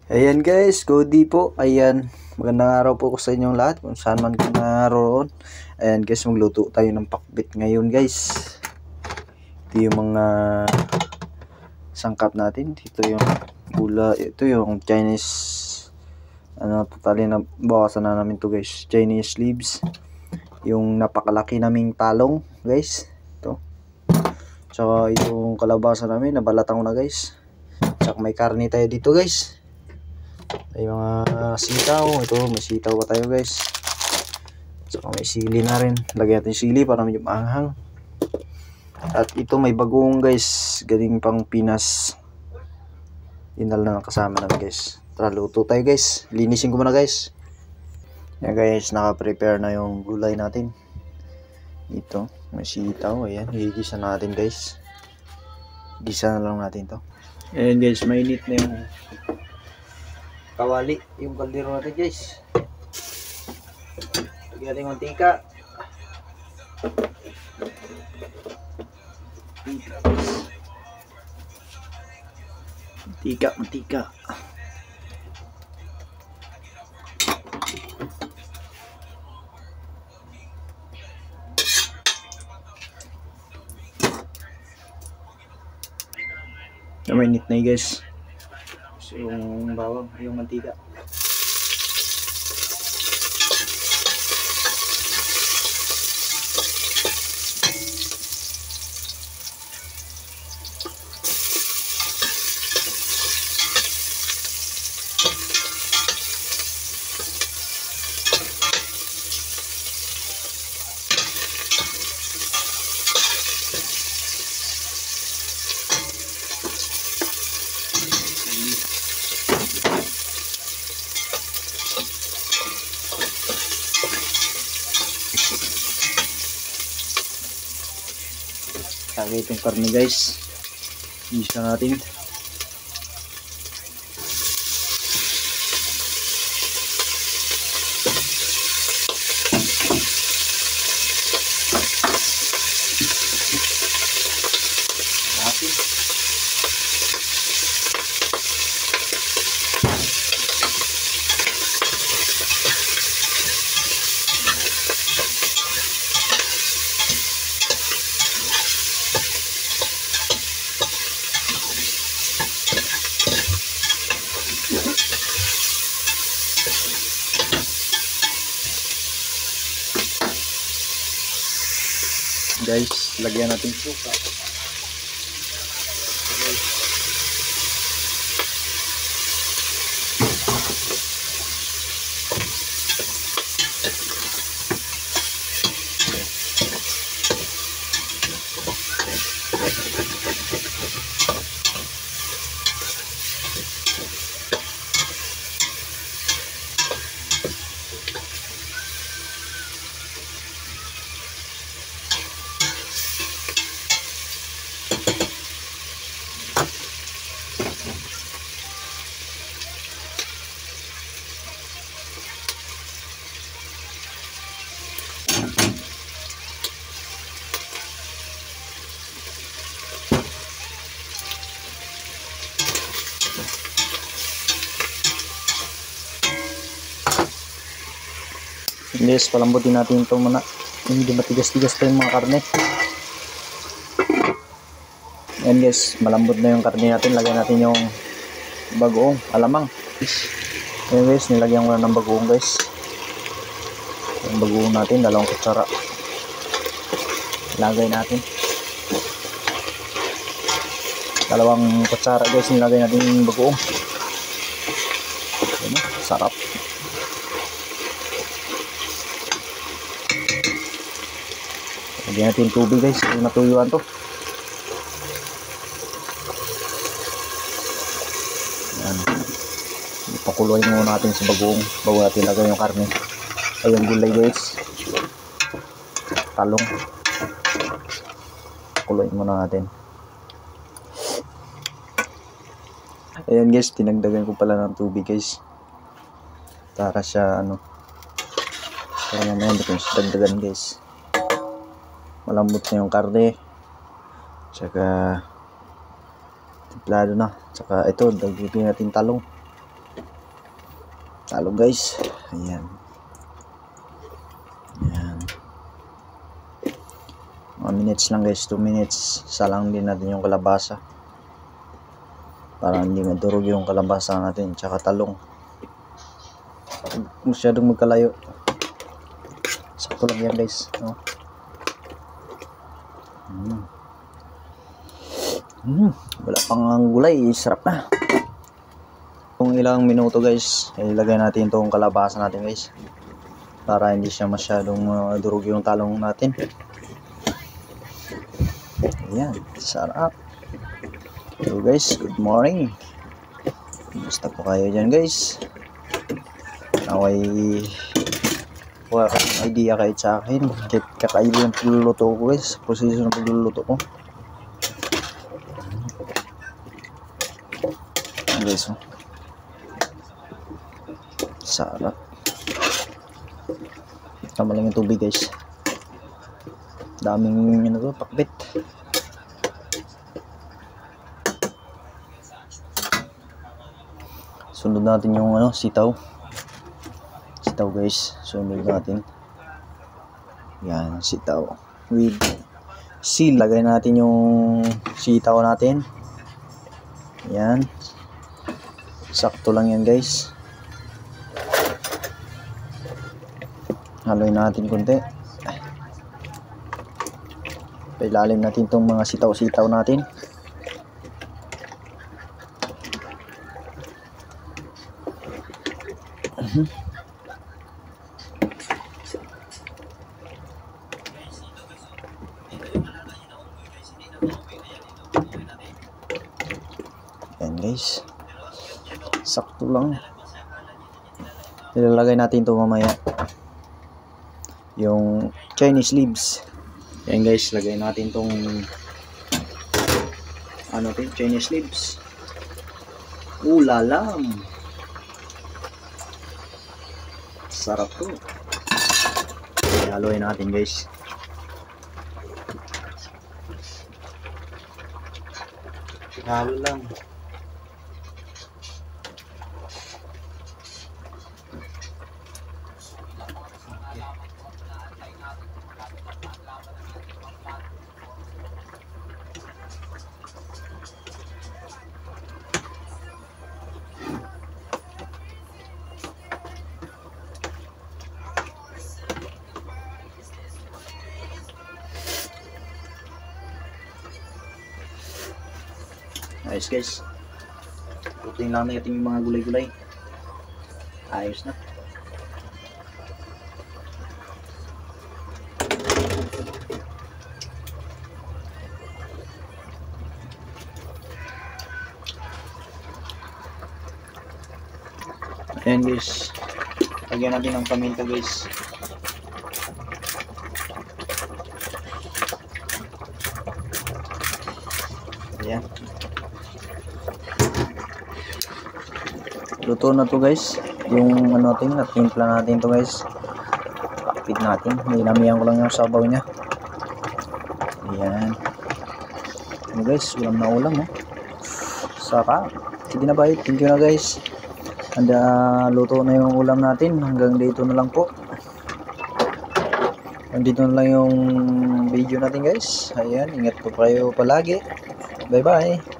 Ayan guys, Cody po. Ayan, magandang araw po ko sa inyong lahat kung saan man kayo naroon. Ayan guys, magluto tayo ng pakbit ngayon guys. Ito yung mga sangkap natin. Ito yung gula, ito yung Chinese, totally na bawasan na namin to guys. Chinese leaves. Yung napakalaki naming talong guys. Ito. Tsaka yung kalabasa namin, nabalatan ko na guys. Tsaka may karne tayo dito guys. Ay mga sitaw, ito may sitaw pa tayo guys. Saka may sili na rin. Lagyan natin sili para medyo maanghang. At ito may bagoong guys, galing pang Pinas. Yun na lang kasama namin guys. Tara luto tayo guys. Linisin ko muna guys. Yan guys, naka-prepare na yung gulay natin. Ito, may sitaw, ayan, higisa natin guys. Gisa na lang natin to. Ayan guys, mainit na yung kawali, yung kaldero natin guys. Lagyan natin mantika. Mantika. Mainit na guys. So, yung bawang, yung mantika. Lagay itong karne guys. Isa natin. Guys, lagyan natin suka. Guys, palambutin natin ito muna. Hindi matigas-tigas pa yung mga karne. Ayan guys, malambot na yung karne natin. Lagyan natin yung bagoong alamang. Ayan guys, nilagyan ko na ng bagoong guys. Yung bagoong natin, 2 kutsara. Lagay natin 2 kutsara guys, nilagay natin yung bagoong. Ayan, sarap. Lagyan natin tubig guys, kung natuyuan to. Yan. Ipakuloy muna natin sa bagoong bago natin lagay yung karne. Ay yung gulay guys. Talong. Kuloy muna natin. Ayan guys, tinagdagan ko pala ng tubig guys. Para siya para mamaya hindi ko siya dagdagan guys. Malambot na yung karne. Tsaka templado na. Tsaka ito, dagdagan natin talong. talong guys. Ayan. Ayan. Mga minutes lang guys, 2 minutes. Salang din natin yung kalabasa para hindi madurog yung kalabasa natin tsaka talong. Masyadong magkalayo, sakto lang yan guys, no? Wala pang gulay, sarap na. Kung ilang minuto guys, ilagay natin itong kalabasa natin guys para hindi siya masyadong durog yung talong natin. Ayan, sarap. So guys, good morning. Kumusta po kayo dyan guys? Naway wala kang idea kahit sa akin, kahit kakaiba yung pagluluto ko guys, proseso ng pagluluto ko guys. Sarap. Tama lang yung tubig guys, daming ano to, pakbit. Sunod natin yung ano, sitaw guys, sunod natin. Yan, sitaw with seal. Lagay natin yung sitaw natin. Yan, sakto lang yan guys. Haluin natin konti. Pailalim natin itong mga sitaw natin. Ayan guys, sakto lang. Ilalagay natin ito mamaya, yung Chinese leaves. Ayan guys, lagay natin tong ano to, Chinese leaves. Ulalam, sarap to. Haluin natin guys. Halo lang. Ayos guys, puting lang natin yung mga gulay-gulay. Ayos na. Ayan guys, lagyan natin ng paminta guys. Ayan, luto na to guys, yung ano natin, natimpla natin to guys. Pakpit natin, nilamihan ko lang yung sabaw nya. Ayan, ano guys, ulam na ulam oh. Sarap. Sige na bye, thank you na guys. Luto na yung ulam natin. Hanggang dito na lang po. Nandito na lang yung video natin guys. Ayan, ingat po kayo palagi. Bye bye.